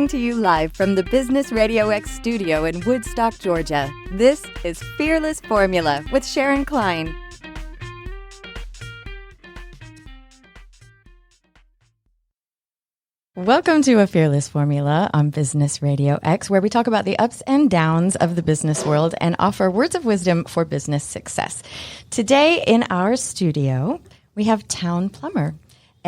Coming to you live from the Business RadioX studio in Woodstock, Georgia. This is Fearless Formula with Sharon Klein. Welcome to A Fearless Formula on Business Radio X, where we talk about the ups and downs of the business world and offer words of wisdom for business success. Today in our studio, we have Towne Plumber,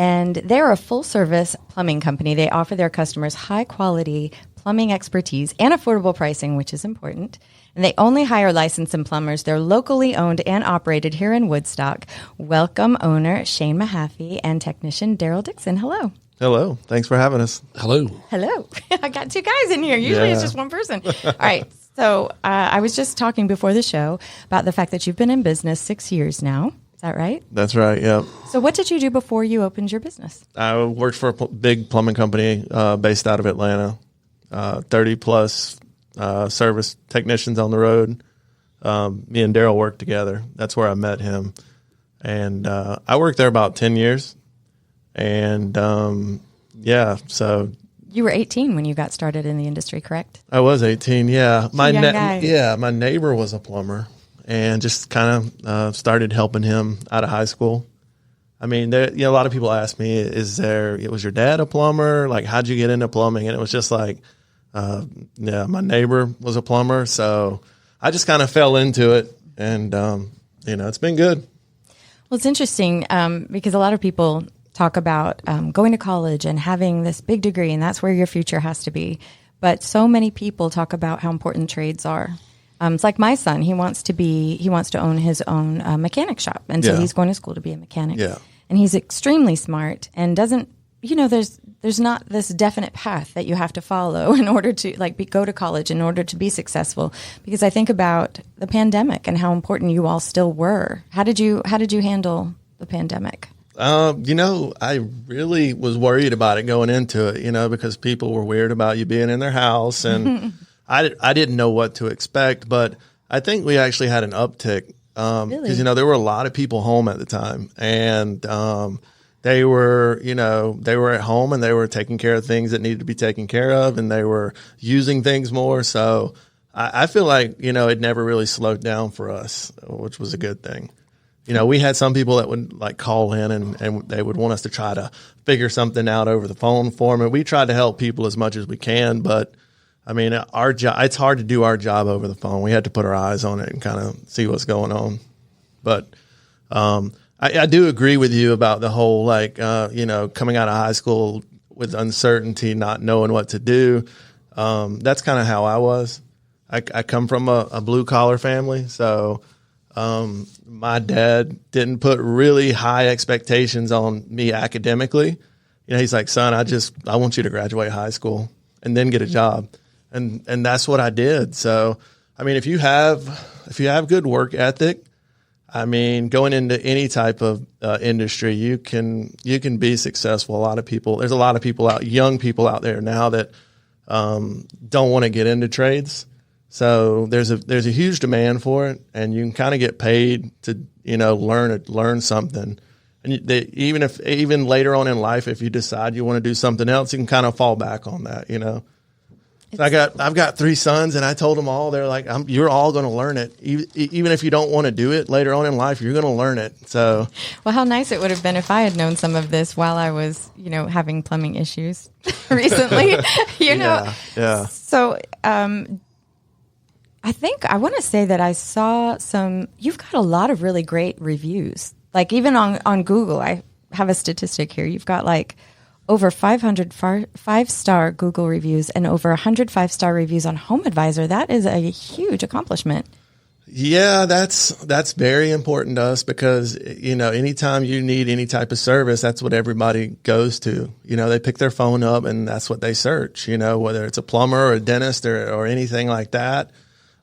and they're a full-service plumbing company. They offer their customers high-quality plumbing expertise and affordable pricing, which is important. And they only hire licensed plumbers. They're locally owned and operated here in Woodstock. Welcome, owner Shane Mahaffey and technician Darryl Dickson. Hello. Hello. Thanks for having us. Hello. Hello. I got two guys in here. Usually it's just one person. All right. So I was just talking before the show about the fact that you've been in business 6 years now. Is that right? That's right. Yeah. So what did you do before you opened your business? I worked for a big plumbing company based out of Atlanta. 30 plus service technicians on the road. Me and Darryl worked together. That's where I met him. And I worked there about 10 years. And, so. You were 18 when you got started in the industry, correct? I was 18, yeah. My neighbor was a plumber and just kind of started helping him out of high school. I mean, a lot of people ask me, was your dad a plumber? Like, how'd you get into plumbing? And it was just like, my neighbor was a plumber. So I just kind of fell into it and, it's been good. Well, it's interesting because a lot of people talk about going to college and having this big degree, and that's where your future has to be. But so many people talk about how important trades are. It's like my son; he wants to own his own mechanic shop, and so he's going to school to be a mechanic. Yeah, and he's extremely smart and doesn't. There's not this definite path that you have to follow in order to go to college in order to be successful. Because I think about the pandemic and how important you all still were. How did you handle the pandemic? I really was worried about it going into it, because people were weird about you being in their house, and I didn't know what to expect, but I think we actually had an uptick because, there were a lot of people home at the time, and they were at home and they were taking care of things that needed to be taken care of, and they were using things more. So I feel like, it never really slowed down for us, which was a good thing. We had some people that would call in and they would want us to try to figure something out over the phone for them. And we tried to help people as much as we can. But I mean, our job, it's hard to do our job over the phone. We had to put our eyes on it and kind of see what's going on. But I do agree with you about the whole, coming out of high school with uncertainty, not knowing what to do. That's kind of how I was. I come from a blue collar family. So my dad didn't put really high expectations on me academically. He's like, son, I want you to graduate high school and then get a job. And that's what I did. So, I mean, if you have good work ethic, I mean, going into any type of industry, you can be successful. There's a lot of people young people out there now that don't want to get into trades. So there's a huge demand for it, and you can kind of get paid to learn something. And even later on in life, if you decide you want to do something else, you can kind of fall back on that. So I've got 3 sons, and I told them all, they're like, you're all going to learn it, even if you don't want to do it later on in life, you're going to learn it. So, well, how nice it would have been if I had known some of this while I was having plumbing issues recently. Yeah. So. I think I want to say that I saw you've got a lot of really great reviews. Like even on Google, I have a statistic here. You've got over 500 5-star Google reviews and over 100 5-star reviews on HomeAdvisor. That is a huge accomplishment. Yeah, that's very important to us because, anytime you need any type of service, that's what everybody goes to. They pick their phone up and that's what they search, whether it's a plumber or a dentist or anything like that.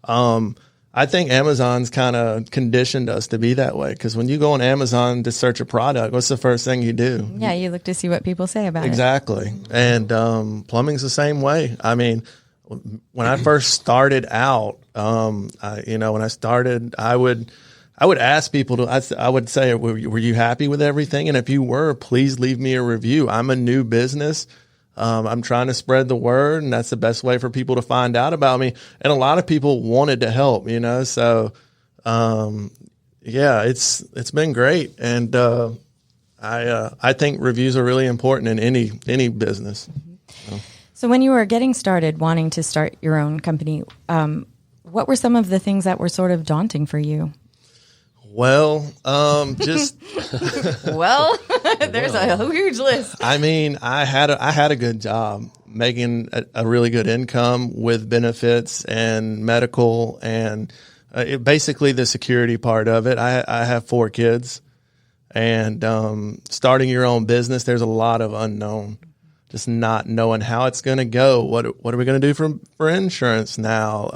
I think Amazon's kind of conditioned us to be that way because when you go on Amazon to search a product, what's the first thing you do? Yeah, you look to see what people say about it. Exactly. And plumbing's the same way. I mean, when I first started out, I would ask people I would say, were you happy with everything? And if you were, please leave me a review. I'm a new business. I'm trying to spread the word, and that's the best way for people to find out about me. And a lot of people wanted to help, so, yeah, it's been great. And, I think reviews are really important in any business. So when you were getting started, wanting to start your own company, what were some of the things that were sort of daunting for you? Well, just there's a huge list. I mean, I had a good job making a really good income with benefits and medical and basically the security part of it. I have 4 kids, and starting your own business, there's a lot of unknown. Just not knowing how it's going to go. What are we going to do for insurance now?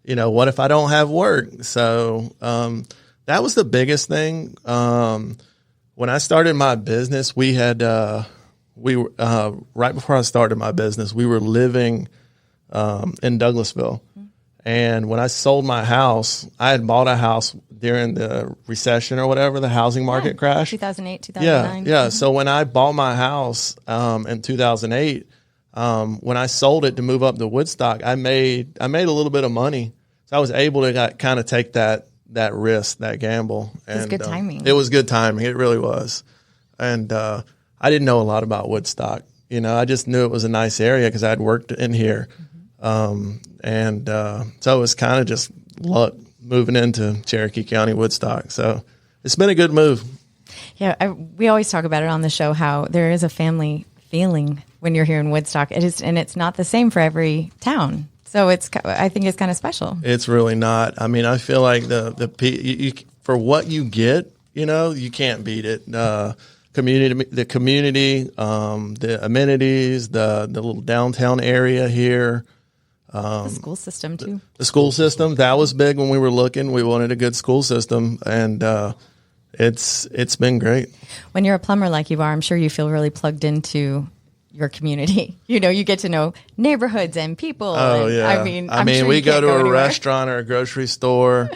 What if I don't have work? So that was the biggest thing. When I started my business, we were right before I started my business, we were living in Douglasville. And when I sold my house, I had bought a house during the recession or whatever, the housing market crash. 2008, 2009. Yeah. So when I bought my house in 2008, when I sold it to move up to Woodstock, I made a little bit of money. So I was able to kind of take that risk, that gamble. It was good timing. It was good timing. It really was. And I didn't know a lot about Woodstock. I just knew it was a nice area because I had worked in here. So it was kind of just luck moving into Cherokee County, Woodstock. So it's been a good move. Yeah, we always talk about it on the show, how there is a family feeling when you're here in Woodstock. It is, and it's not the same for every town. So I think it's kind of special. It's really not. I mean, I feel like for what you get, you can't beat it. The community, the amenities, the little downtown area here. The school system too. The school system, that was big when we were looking. We wanted a good school system, and it's been great. When you're a plumber like you are, I'm sure you feel really plugged into your community. You get to know neighborhoods and people. Oh, and, yeah. I mean, we go to a restaurant or a grocery store.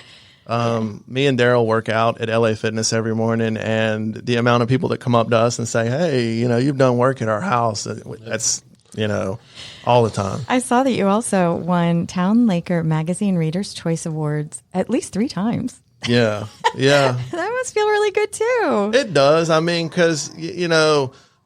Me and Darryl work out at LA Fitness every morning, and the amount of people that come up to us and say, "Hey, you've done work at our house," that's all the time. I saw that you also won Town Laker Magazine Reader's Choice Awards at least 3 times. Yeah. That must feel really good too. It does. I mean, because,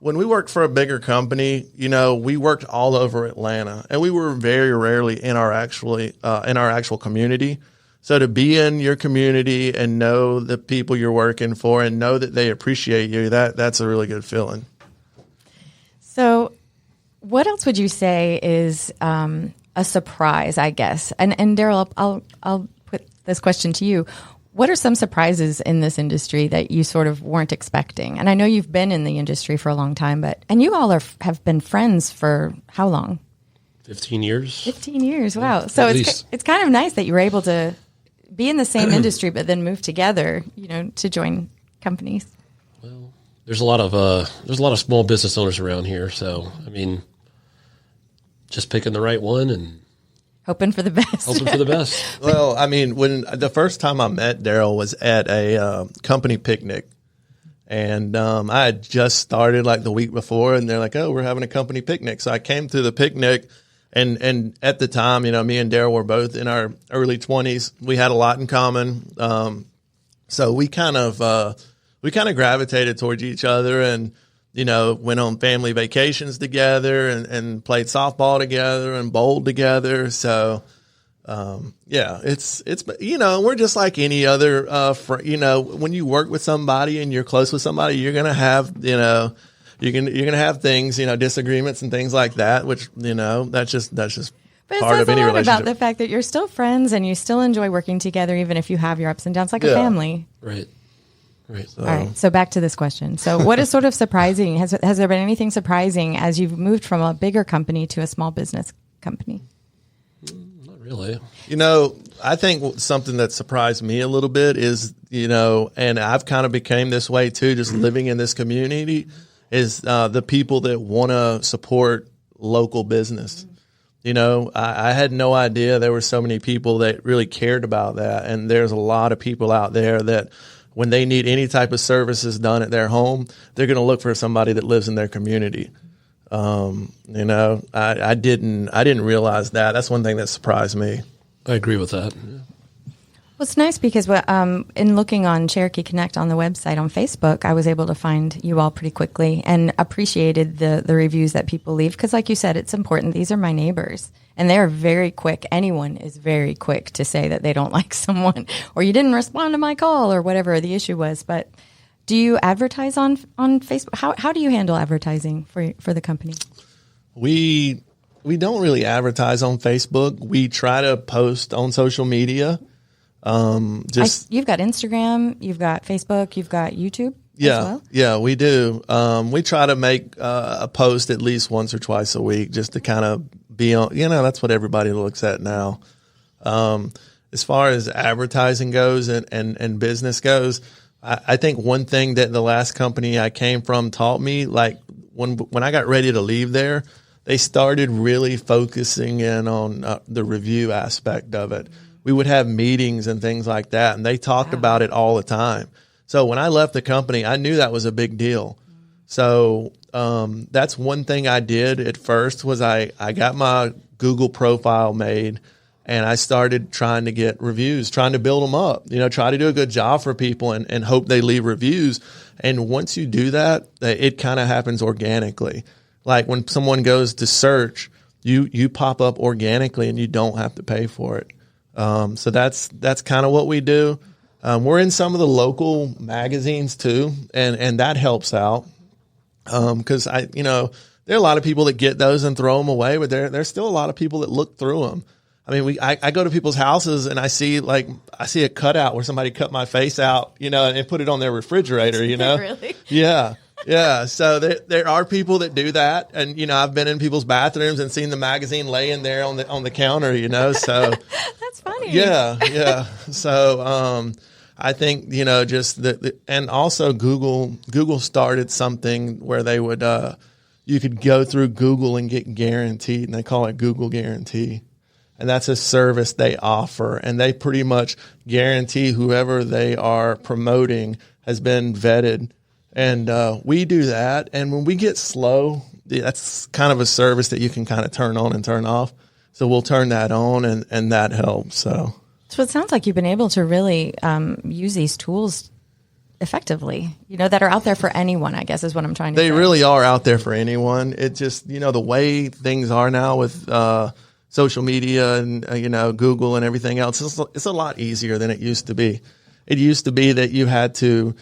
when we worked for a bigger company, we worked all over Atlanta, and we were very rarely in our actual community. So to be in your community and know the people you're working for and know that they appreciate you, that's a really good feeling. So what else would you say is a surprise, I guess? And Darryl, I'll put this question to you. What are some surprises in this industry that you sort of weren't expecting? And I know you've been in the industry for a long time, and you all have been friends for how long? 15 years. 15 years, wow. So it's kind of nice that you were able to be in the same industry, but then move together, to join companies. Well, there's a lot of small business owners around here. So, I mean, just picking the right one and hoping for the best. Well, I mean, when the first time I met Darryl was at a company picnic, and I had just started like the week before, and they're like, "Oh, we're having a company picnic." So I came to the picnic, and at the time, me and Darryl were both in our early 20s. We had a lot in common, so we kind of gravitated towards each other, and went on family vacations together and played softball together and bowled together. So, it's we're just like any other, when you work with somebody and you're close with somebody, you're going to have, you're going to have things, disagreements and things like that, which, that's just but part of any relationship. But it says a lot about the fact that you're still friends and you still enjoy working together, even if you have your ups and downs, like a family. Right. All right. So back to this question. So what is sort of surprising? Has there been anything surprising as you've moved from a bigger company to a small business company? Not really. I think something that surprised me a little bit is, and I've kind of became this way too, just living in this community, is the people that want to support local business. I had no idea there were so many people that really cared about that. And there's a lot of people out there that when they need any type of services done at their home, they're going to look for somebody that lives in their community. You know, I didn't realize that. That's one thing that surprised me. I agree with that. Well, it's nice because in looking on Cherokee Connect on the website on Facebook, I was able to find you all pretty quickly and appreciated the reviews that people leave. Because like you said, it's important. These are my neighbors and they're very quick. Anyone is very quick to say that they don't like someone or you didn't respond to my call or whatever the issue was. But do you advertise on Facebook? How do you handle advertising for the company? We don't really advertise on Facebook. We try to post on social media. You've got Instagram, you've got Facebook, you've got YouTube. Yeah, as well? Yeah, we do. We try to make a post at least once or twice a week, just to kind of be on. You know, that's what everybody looks at now. As far as advertising goes and business goes, I think one thing that the last company I came from taught me, like when I got ready to leave there, they started really focusing in on the review aspect of it. We would have meetings and things like that, and they talked about it all the time. So when I left the company, I knew that was a big deal. So that's one thing I did at first was I got my Google profile made, and I started trying to get reviews, trying to build them up, you know, try to do a good job for people and hope they leave reviews. And once you do that, it kind of happens organically. Like when someone goes to search, you pop up organically and you don't have to pay for it. So that's kind of what we do. We're in some of the local magazines too, and that helps out. Cause there are a lot of people that get those and throw them away, but there's still a lot of people that look through them. I mean, I go to people's houses and I see a cutout where somebody cut my face out, you know, and put it on their refrigerator, you know? Really? Yeah. Yeah. So there are people that do that. And, you know, I've been in people's bathrooms and seen the magazine laying there on the counter, you know, so. That's funny. Yeah. Yeah. So, I think, you know, just and also Google started something where they would, you could go through Google and get guaranteed, and they call it Google Guarantee. And that's a service they offer, and they pretty much guarantee whoever they are promoting has been vetted. And we do that. And when we get slow, that's kind of a service that you can kind of turn on and turn off. So we'll turn that on, and that helps. So it sounds like you've been able to really use these tools effectively, you know, that are out there for anyone, I guess is what I'm trying to say. They really are out there for anyone. It just, you know, the way things are now with social media and, you know, Google and everything else, it's a lot easier than it used to be. It used to be that you had to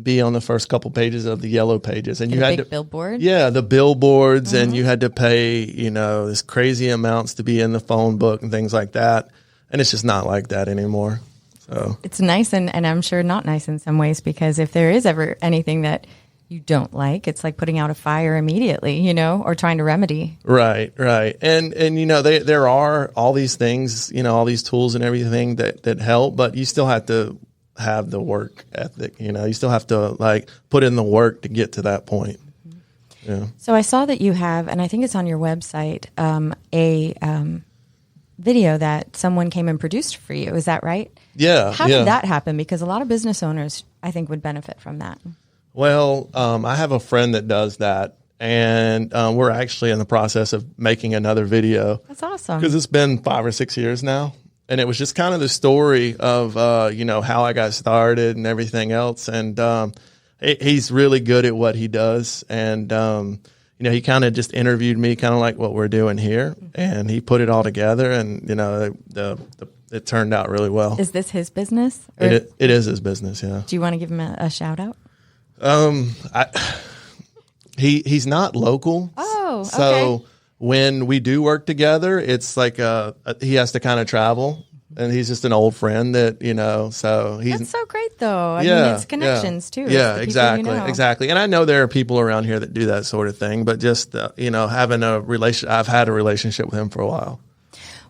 be on the first couple pages of the yellow pages, and you had big billboard. Yeah, the billboards, and you had to pay, you know, this crazy amounts to be in the phone book and things like that. And it's just not like that anymore. So it's nice, and I'm sure not nice in some ways, because if there is ever anything that you don't like, it's like putting out a fire immediately, you know, or trying to remedy. Right. And you know, there are all these things, you know, all these tools and everything that help, but you still have to have the work ethic, you know, you still have to like put in the work to get to that point. Yeah. So I saw that you have, and I think it's on your website, a video that someone came and produced for you. Is that right? Yeah. How did that happen? Because a lot of business owners, I think, would benefit from that. Well, I have a friend that does that, and we're actually in the process of making another video. That's awesome. Because it's been 5 or 6 years now, and it was just kind of the story of, you know, how I got started and everything else. And he's really good at what he does. And, you know, he kind of just interviewed me kind of like what we're doing here, and he put it all together, and, you know, it turned out really well. Is this his business? It is his business, yeah. Do you want to give him a shout out? He's not local. Oh, okay. So when we do work together, it's like he has to kind of travel, and he's just an old friend that, you know, so he's. That's so great though. I mean, it's connections too. Yeah, exactly. And I know there are people around here that do that sort of thing, but just, you know, having I've had a relationship with him for a while.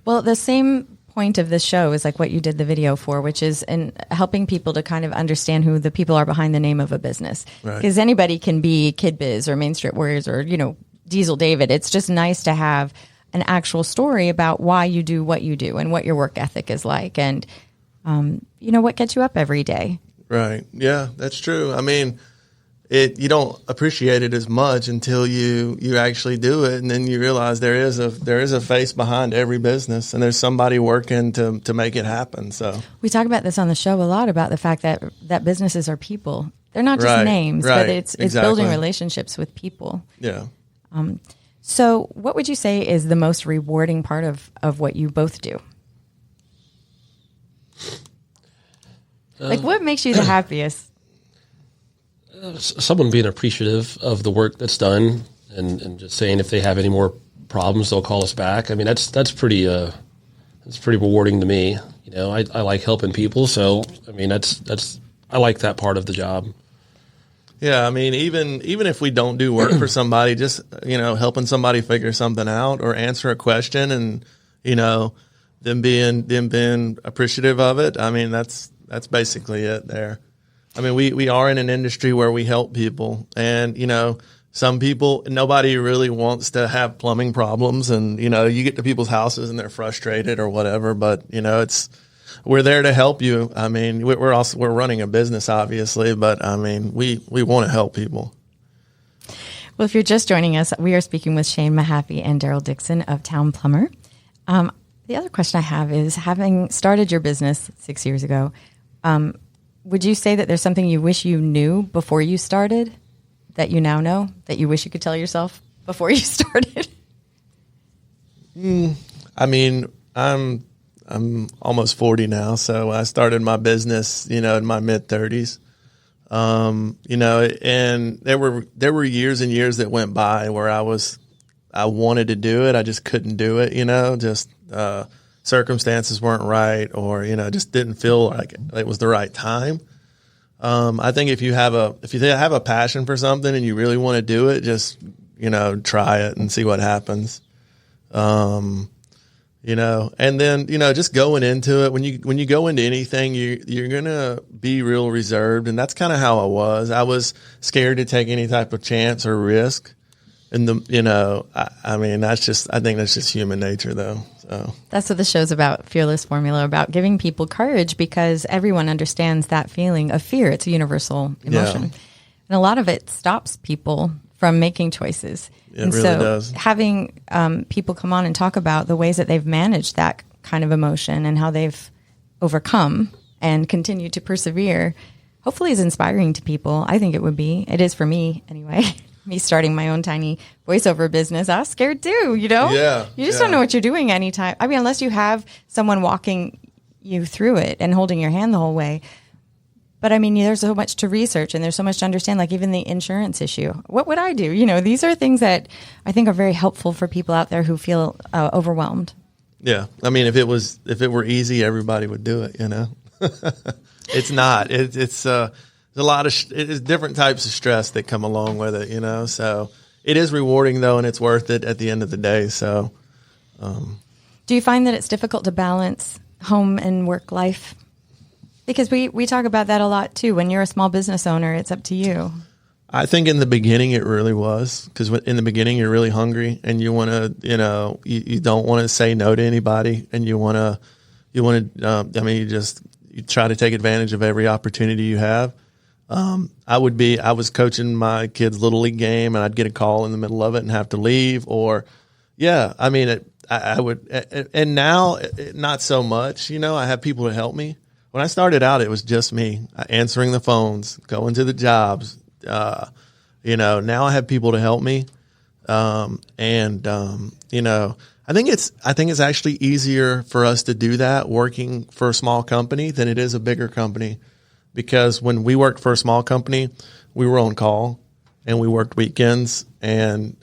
Well, the same point of this show is like what you did the video for, which is in helping people to kind of understand who the people are behind the name of a business. Because anybody can be Kid Biz or Main Street Warriors or, you know, Diesel David. It's just nice to have an actual story about why you do what you do and what your work ethic is like, and you know, what gets you up every day. Right. Yeah, that's true. I mean, you don't appreciate it as much until you actually do it, and then you realize there is a face behind every business, and there's somebody working to make it happen. So we talk about this on the show a lot, about the fact that businesses are people. They're not just names, but it's building relationships with people. Yeah. So what would you say is the most rewarding part of what you both do? Like, what makes you the happiest? Someone being appreciative of the work that's done, and just saying if they have any more problems, they'll call us back. I mean, that's pretty rewarding to me. You know, I like helping people, so I mean, I like that part of the job. Yeah, I mean, even if we don't do work for somebody, just, you know, helping somebody figure something out or answer a question, and, you know, them being appreciative of it. I mean, that's basically it there. I mean, we are in an industry where we help people, and, you know, some people, nobody really wants to have plumbing problems, and, you know, you get to people's houses and they're frustrated or whatever, but, you know, we're there to help you. I mean, we're running a business, obviously, but I mean, we want to help people. Well, if you're just joining us, we are speaking with Shane Mahaffey and Darryl Dickson of Towne Plumber. The other question I have is, having started your business 6 years ago, would you say that there's something you wish you knew before you started that you now know, that you wish you could tell yourself before you started? I mean, I'm almost 40 now, so I started my business, you know, in my mid-30s. You know, and there were years and years that went by where I wanted to do it, I just couldn't do it, you know, just circumstances weren't right, or, you know, just didn't feel like it was the right time. I think if you have a passion for something and you really want to do it, just, you know, try it and see what happens. You know, and then, you know, just going into it, when you go into anything, you're going to be real reserved. And that's kind of how I was. I was scared to take any type of chance or risk. And you know, I mean, I think that's just human nature, though. So that's what the show's about, Fearless Formula, about giving people courage, because everyone understands that feeling of fear. It's a universal emotion. Yeah. And a lot of it stops people from making choices. It really does. Having people come on and talk about the ways that they've managed that kind of emotion and how they've overcome and continue to persevere, hopefully is inspiring to people. I think it would be. It is for me, anyway. Me starting my own tiny voiceover business, I was scared too, you know? Yeah. You just don't know what you're doing anytime. I mean, unless you have someone walking you through it and holding your hand the whole way. But I mean, there's so much to research and there's so much to understand, like even the insurance issue. What would I do? You know, these are things that I think are very helpful for people out there who feel overwhelmed. Yeah. I mean, if it were easy, everybody would do it, you know? It's not. It's a lot of it's different types of stress that come along with it, you know? So it is rewarding, though, and it's worth it at the end of the day. So, do you find that it's difficult to balance home and work life? Because we talk about that a lot, too. When you're a small business owner, it's up to you. I think in the beginning it really was, because in the beginning you're really hungry and you want to, you know, you don't want to say no to anybody, and you try to take advantage of every opportunity you have. I was coaching my kids' little league game, and I'd get a call in the middle of it and have to leave, or, yeah, I mean, I would, and now not so much, you know, I have people to help me. When I started out, it was just me answering the phones, going to the jobs. You know, now I have people to help me. You know, I think it's actually easier for us to do that working for a small company than it is a bigger company. Because when we worked for a small company, we were on call and we worked weekends, and,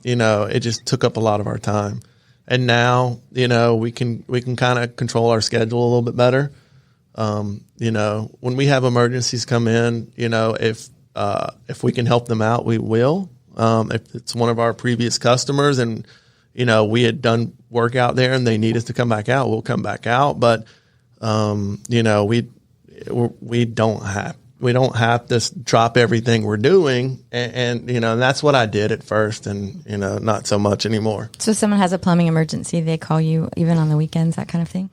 you know, it just took up a lot of our time. And now, you know, we can kind of control our schedule a little bit better. You know, when we have emergencies come in, you know, if we can help them out, we will. If it's one of our previous customers and, you know, we had done work out there and they need us to come back out, we'll come back out. But, you know, we don't have to drop everything we're doing. And, you know, and that's what I did at first, and, you know, not so much anymore. So if someone has a plumbing emergency, they call you even on the weekends, that kind of thing?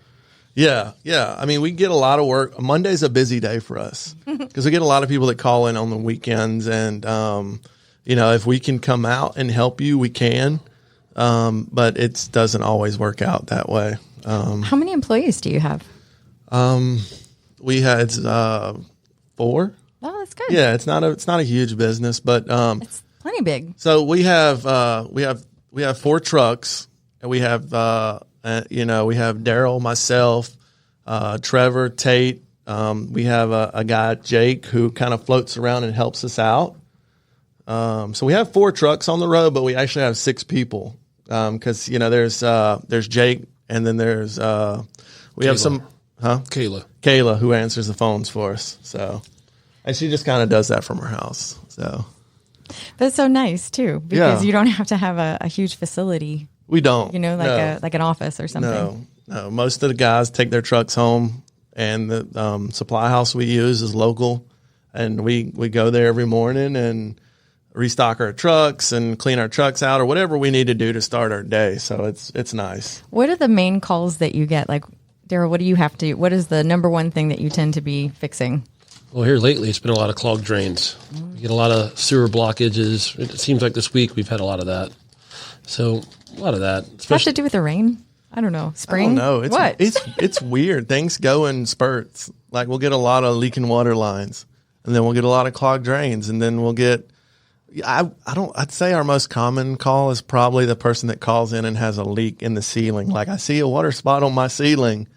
Yeah. I mean, we get a lot of work. Monday's a busy day for us because we get a lot of people that call in on the weekends. And, if we can come out and help you, we can. But it doesn't always work out that way. How many employees do you have? We had 4. Oh, that's good. Yeah, it's not a huge business, but It's plenty big. so we have 4 trucks, and we have we have Darryl, myself, Trevor, Tate. We have a guy, Jake, who kind of floats around and helps us out. So we have 4 trucks on the road, but we actually have 6 people because there's Jake, and then there's we have some Kayla who answers the phones for us. So, and she just kind of does that from her house. So That's so nice too, because you don't have to have a huge facility. We don't. Like an office or something. No. Most of the guys take their trucks home, and the supply house we use is local, and we go there every morning and restock our trucks and clean our trucks out or whatever we need to do to start our day. So it's nice. What are the main calls that you get? Like, Darryl, what is the number one thing that you tend to be fixing? Well, here lately, it's been a lot of clogged drains. We get a lot of sewer blockages. It seems like this week we've had a lot of that. So a lot of that. Does that have to do with the rain? I don't know. Spring? I don't know. What? It's weird. Things go in spurts. Like we'll get a lot of leaking water lines, and then we'll get a lot of clogged drains, and then we'll get. I'd say our most common call is probably the person that calls in and has a leak in the ceiling. Like I see a water spot on my ceiling,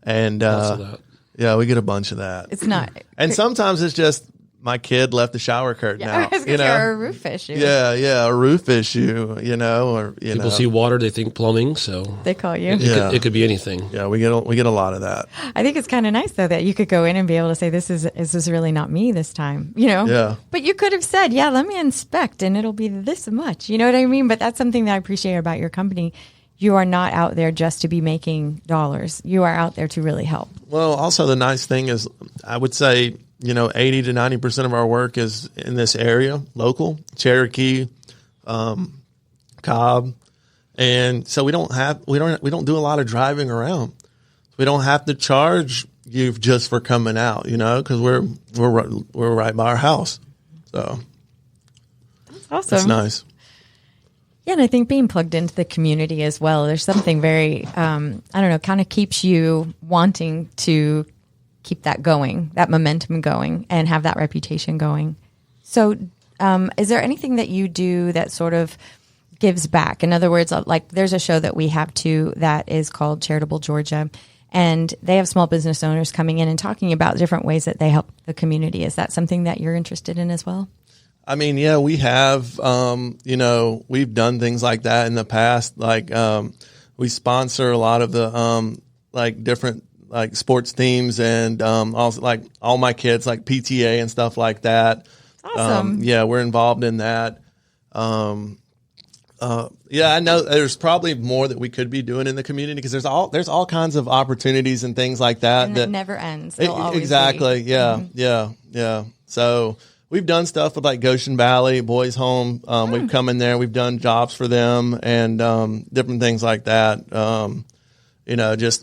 and yeah, we get a bunch of that. It's not. And sometimes it's just my kid left the shower curtain out. Or a roof issue. Yeah, a roof issue, People see water, they think plumbing, so they call you. It could be anything. Yeah, we get a lot of that. I think it's kind of nice though that you could go in and be able to say, this is really not me this time, Yeah. But you could have said, yeah, let me inspect and it'll be this much. You know what I mean? But that's something that I appreciate about your company. You are not out there just to be making dollars. You are out there to really help. Well, also the nice thing is, I would say, 80 to 90% of our work is in this area, local, Cherokee, Cobb, and so we don't do a lot of driving around. We don't have to charge you just for coming out, because we're right by our house. So that's awesome. That's nice. Yeah, and I think being plugged into the community as well, there's something very, kind of keeps you wanting to keep that going, that momentum going, and have that reputation going. So is there anything that you do that sort of gives back? In other words, like there's a show that we have too that is called Charitable Georgia, and they have small business owners coming in and talking about different ways that they help the community. Is that something that you're interested in as well? I mean, yeah, we have, we've done things like that in the past. Like, we sponsor a lot of the, different, sports teams and, also like all my kids, like PTA and stuff like that. Awesome. Yeah, we're involved in that. Yeah, I know there's probably more that we could be doing in the community because there's all kinds of opportunities and things like that. And that never ends. They'll always exactly. be. Yeah. Mm-hmm. Yeah. So, we've done stuff with like Goshen Valley Boys Home. We've come in there. We've done jobs for them and different things like that.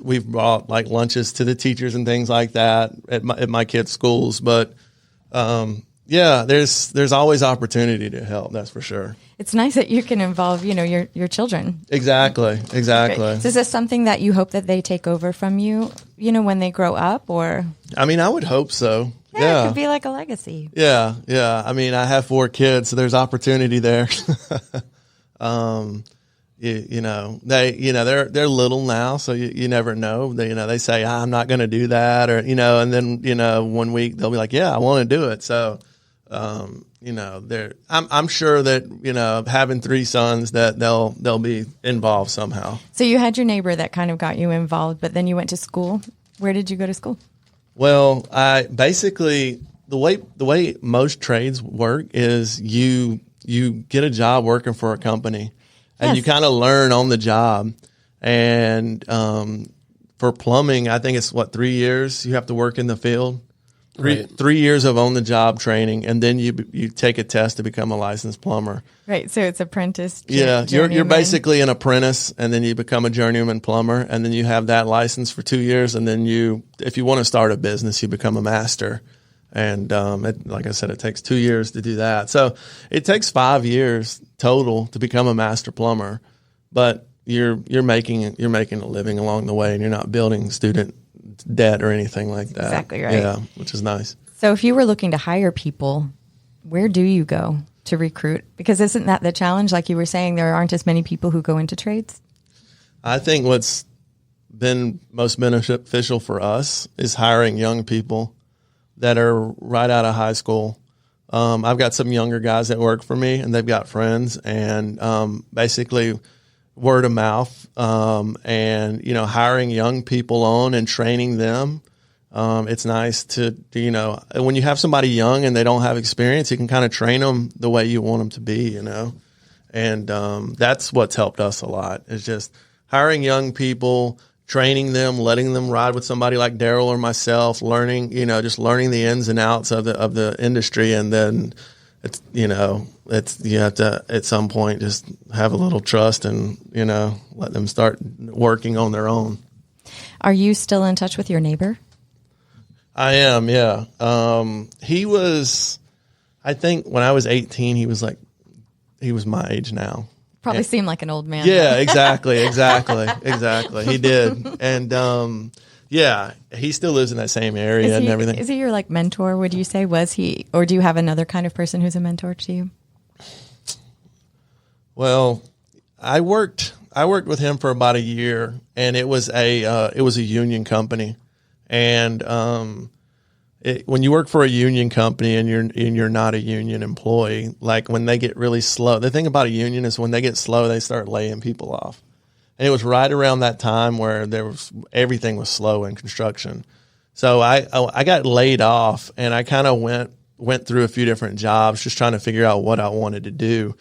We've brought like lunches to the teachers and things like that at my kids' schools. But there's always opportunity to help. That's for sure. It's nice that you can involve your children. Exactly. So is this something that you hope that they take over from you? When they grow up, or? I mean, I would hope so. Yeah, it could be like a legacy. Yeah. I mean, I have 4 kids, so there's opportunity there. They're little now, so you never know. They say, I'm not going to do that, or and then 1 week they'll be like, yeah, I want to do it. So, I'm sure that having 3 sons that they'll be involved somehow. So you had your neighbor that kind of got you involved, but then you went to school. Where did you go to school? Well, I basically the way most trades work is you get a job working for a company, and you kind of learn on the job. And for plumbing, I think it's 3 years you have to work in the field. Right. 3 years of on-the-job training, and then you take a test to become a licensed plumber. Right. So it's apprentice. Yeah, you're journeyman. basically an apprentice, and then you become a journeyman plumber, and then you have that license for 2 years, and then if you want to start a business, you become a master. And like I said, it takes 2 years to do that. So it takes 5 years total to become a master plumber, but you're making a living along the way, and you're not building student debt or anything like that. Exactly right. Yeah, which is nice. So if you were looking to hire people, where do you go to recruit? Because isn't that the challenge? Like you were saying, there aren't as many people who go into trades. I think what's been most beneficial for us is hiring young people that are right out of high school. I've got some younger guys that work for me, and they've got friends, and basically word of mouth, and hiring young people on and training them. It's nice to when you have somebody young and they don't have experience, you can kind of train them the way you want them to be, and that's what's helped us a lot. Is just hiring young people, training them, letting them ride with somebody like Darryl or myself, learning the ins and outs of the industry, and then you have to at some point just have a little trust and let them start working on their own. Are you still in touch with your neighbor? I am, yeah. He was, I think when I was 18, he was my age now. Probably seemed like an old man. Yeah, exactly. He did. And yeah, he still lives in that same area and everything. Is he your mentor, would you say? Was he, or do you have another kind of person who's a mentor to you? Well, I worked with him for about a year, and it was a union company. And when you work for a union company and you're not a union employee, like when they get really slow, the thing about a union is when they get slow, they start laying people off. And it was right around that time where everything was slow in construction. So I got laid off, and I kind of went through a few different jobs just trying to figure out what I wanted to do.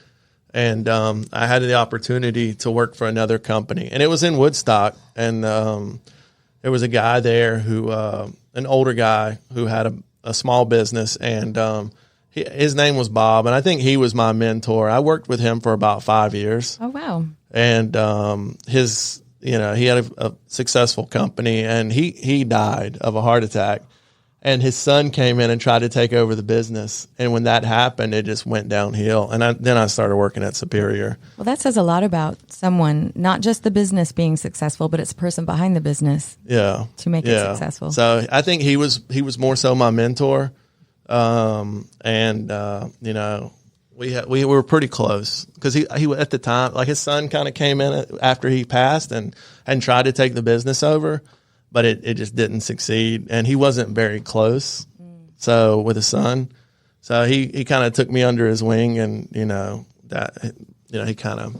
And I had the opportunity to work for another company, and it was in Woodstock. And there was a guy there who, an older guy who had a small business, and his name was Bob, and I think he was my mentor. I worked with him for about 5 years. Oh, wow. And he had a successful company, and he died of a heart attack. And his son came in and tried to take over the business. And when that happened, it just went downhill. And then I started working at Superior. Well, that says a lot about someone, not just the business being successful, but it's the person behind the business. Yeah. To make it successful. So I think he was more so my mentor. We were pretty close because he at the time, like his son kind of came in after he passed and tried to take the business over. But it just didn't succeed, and he wasn't very close. So with his son, so he kind of took me under his wing, and he kind of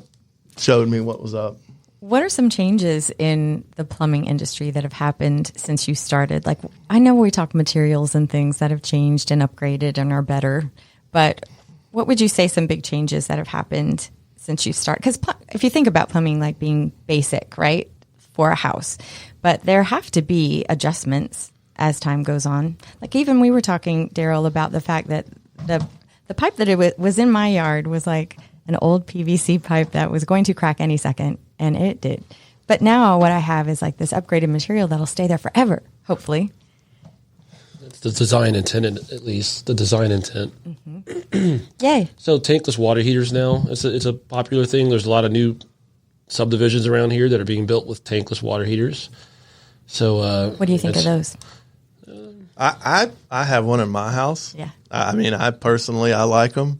showed me what was up. What are some changes in the plumbing industry that have happened since you started? Like, I know we talk materials and things that have changed and upgraded and are better, but what would you say some big changes that have happened since you started? Because if you think about plumbing like being basic, right, for a house, but there have to be adjustments as time goes on. Like even we were talking, Darryl, about the fact that the pipe that it was in my yard was like an old PVC pipe that was going to crack any second, and it did. But now what I have is like this upgraded material that'll stay there forever, hopefully. It's the design intent, at least. The design intent. Mm-hmm. Yay. So tankless water heaters now, it's a popular thing. There's a lot of new subdivisions around here that are being built with tankless water heaters. So what do you think of those? I have one in my house. Yeah. I mean, I personally like them.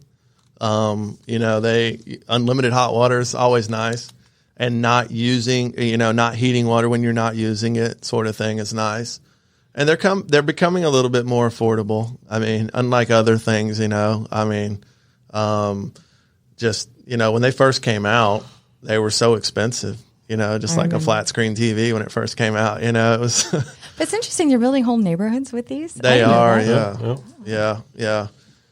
They unlimited hot water is always nice, and not heating water when you're not using it, sort of thing, is nice. And they're becoming a little bit more affordable. I mean, unlike other things, when they first came out, they were so expensive. Just like a flat screen TV when it first came out, it was. But it's interesting. You're building whole neighborhoods with these. They are, yeah.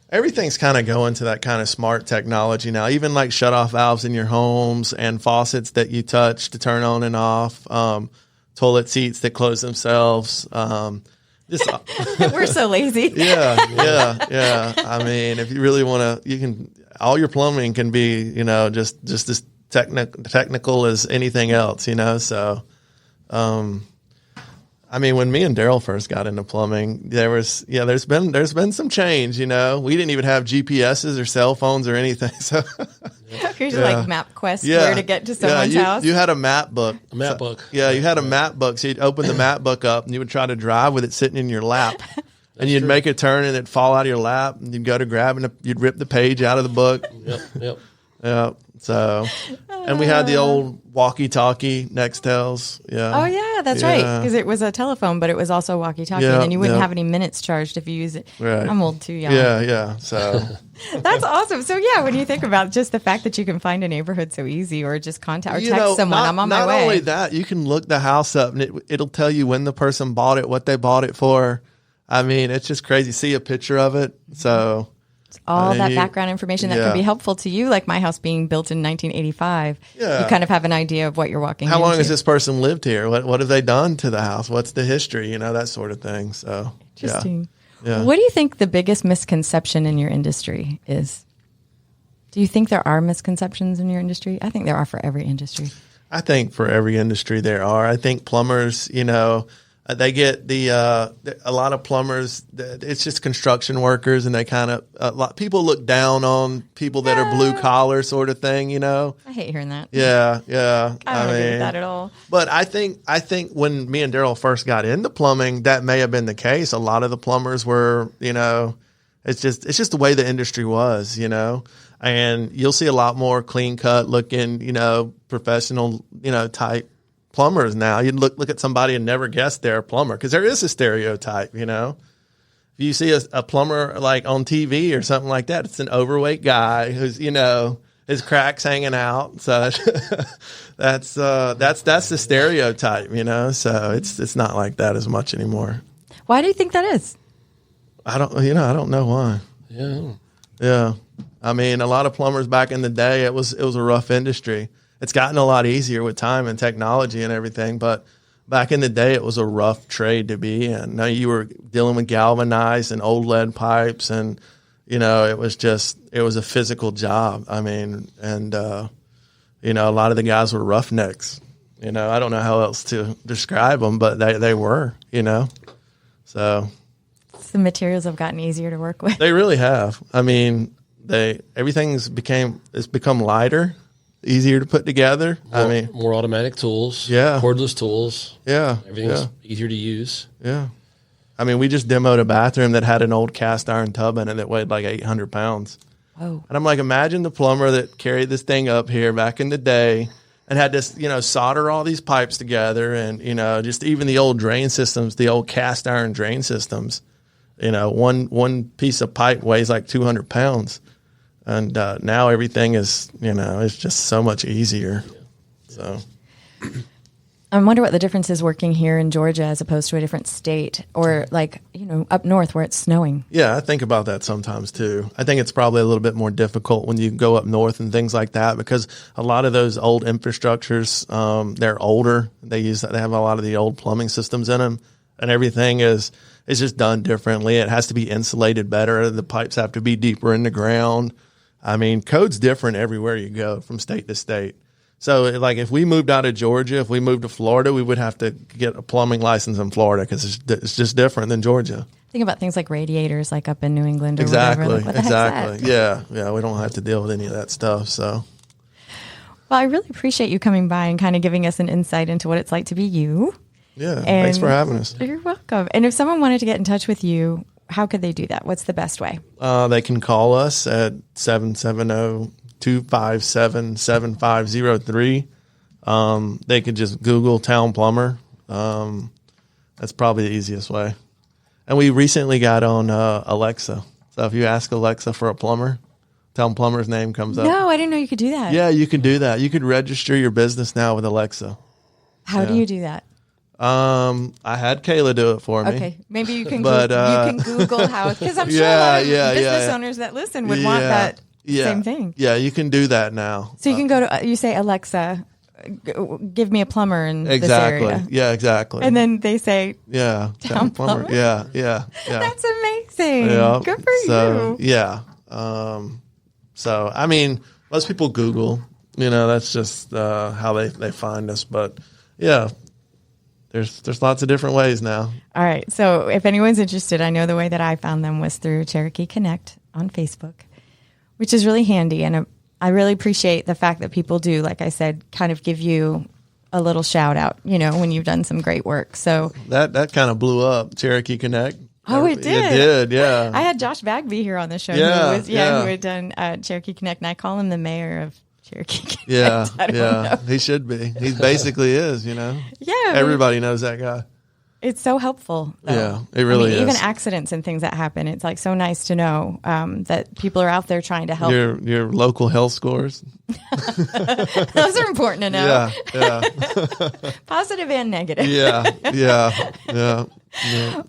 Everything's kind of going to that kind of smart technology now. Even like shut-off valves in your homes and faucets that you touch to turn on and off, toilet seats that close themselves. Just, We're so lazy. yeah. I mean, if you really want to, you can. All your plumbing can be, just as technical as anything else. So. I mean, when me and Darryl first got into plumbing, there's been some change. We didn't even have GPSs or cell phones or anything. So here's like MapQuest where to get to someone's house. You had a map book. Map book. Yeah, you had a map book. So you'd open the map book up and you would try to drive with it sitting in your lap. And you'd make a turn and it'd fall out of your lap and you'd go to grab and you'd rip the page out of the book. Yep. Yeah. So, and we had the old walkie-talkie Nextels. Yeah. Oh yeah, that's right. Because it was a telephone, but it was also walkie-talkie, and then you wouldn't have any minutes charged if you use it. Right. I'm old too, young. Yeah. So that's awesome. So yeah, when you think about just the fact that you can find a neighborhood so easy, or just contact or text someone, I'm on my way. Not only that, you can look the house up and it'll tell you when the person bought it, what they bought it for. I mean, it's just crazy. See a picture of it. So. All that background information that can be helpful to you, like my house being built in 1985. Yeah. You kind of have an idea of what you're walking into. How long has this person lived here? What have they done to the house? What's the history? That sort of thing. So interesting. Yeah. What do you think the biggest misconception in your industry is? Do you think there are misconceptions in your industry? I think there are for every industry. I think for every industry there are. I think plumbers, they get a lot of plumbers. It's just construction workers, and they kind of people look down on people that are blue collar sort of thing. I hate hearing that. Yeah. I don't agree with that at all. But I think when me and Darryl first got into plumbing, that may have been the case. A lot of the plumbers were, it's just the way the industry was, and you'll see a lot more clean cut looking, professional, type plumbers now. You'd look at somebody and never guess they're a plumber, because there is a stereotype. If you see a plumber like on TV or something like that, it's an overweight guy who's his cracks hanging out. So that's the stereotype. So it's not like that as much anymore. Why do you think that is? I don't know why. Yeah. I mean, a lot of plumbers back in the day, it was a rough industry. It's gotten a lot easier with time and technology and everything, but back in the day, it was a rough trade to be in. Now you were dealing with galvanized and old lead pipes, and it was a physical job. I mean, and a lot of the guys were roughnecks. I don't know how else to describe them, but they were. So the materials have gotten easier to work with. They really have. I mean, everything's become lighter. Easier to put together. More automatic tools. Yeah. Cordless tools. Yeah. Everything's easier to use. Yeah. I mean, we just demoed a bathroom that had an old cast iron tub in it that weighed like 800 pounds. Whoa. And I'm like, imagine the plumber that carried this thing up here back in the day and had to, solder all these pipes together, and, just even the old drain systems, the old cast iron drain systems, one piece of pipe weighs like 200 pounds. And now everything is, it's just so much easier. So I wonder what the difference is working here in Georgia as opposed to a different state, or like, up north where it's snowing. Yeah, I think about that sometimes too. I think it's probably a little bit more difficult when you go up north and things like that, because a lot of those old infrastructures, they're older. They have a lot of the old plumbing systems in them, and everything is just done differently. It has to be insulated better. The pipes have to be deeper in the ground. I mean, code's different everywhere you go from state to state. So, like, if we moved out of Georgia, if we moved to Florida, we would have to get a plumbing license in Florida, because it's just different than Georgia. Think about things like radiators, like up in New England or whatever. Like, what the heck's that? Yeah, we don't have to deal with any of that stuff. So, well, I really appreciate you coming by and kind of giving us an insight into what it's like to be you. Yeah, thanks for having us. You're welcome. And if someone wanted to get in touch with you, how could they do that? What's the best way? They can call us at 770-257-7503. They could just Google Towne Plumber. That's probably the easiest way. And we recently got on Alexa. So if you ask Alexa for a plumber, Towne Plumber's name comes up. No, I didn't know you could do that. Yeah, you can do that. You could register your business now with Alexa. How do you do that? I had Kayla do it for me. Okay, maybe you can. You can Google how, because I'm sure a lot of business owners that listen would want that same thing. Yeah, you can do that now. So you can go to you say Alexa, give me a plumber in this Exactly. area. Yeah, exactly. And then they say, yeah, Towne Plumber. Plumber? Yeah. that's amazing. Yeah. Good for you. Yeah. So, I mean, most people Google, that's just how they find us. But yeah, there's lots of different ways now. All right. So if anyone's interested, I know the way that I found them was through Cherokee Connect on Facebook, which is really handy. And I really appreciate the fact that people do, like I said, kind of give you a little shout out, when you've done some great work. So that kind of blew up, Cherokee Connect. Oh, it did. It did, yeah. I had Josh Bagby here on the show, who had done Cherokee Connect, and I call him the mayor of Cherokee Connect. Yeah, I don't know. He should be. He basically is, Yeah, everybody knows that guy. It's so helpful, though. Yeah, it really is. Even accidents and things that happen, it's like so nice to know that people are out there trying to help. Your local health scores. Those are important to know. Yeah. Positive and negative. Yeah.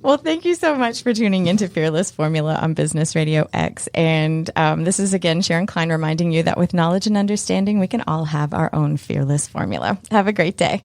Well, thank you so much for tuning into Fearless Formula on Business Radio X. And this is, again, Sharon Klein reminding you that with knowledge and understanding, we can all have our own fearless formula. Have a great day.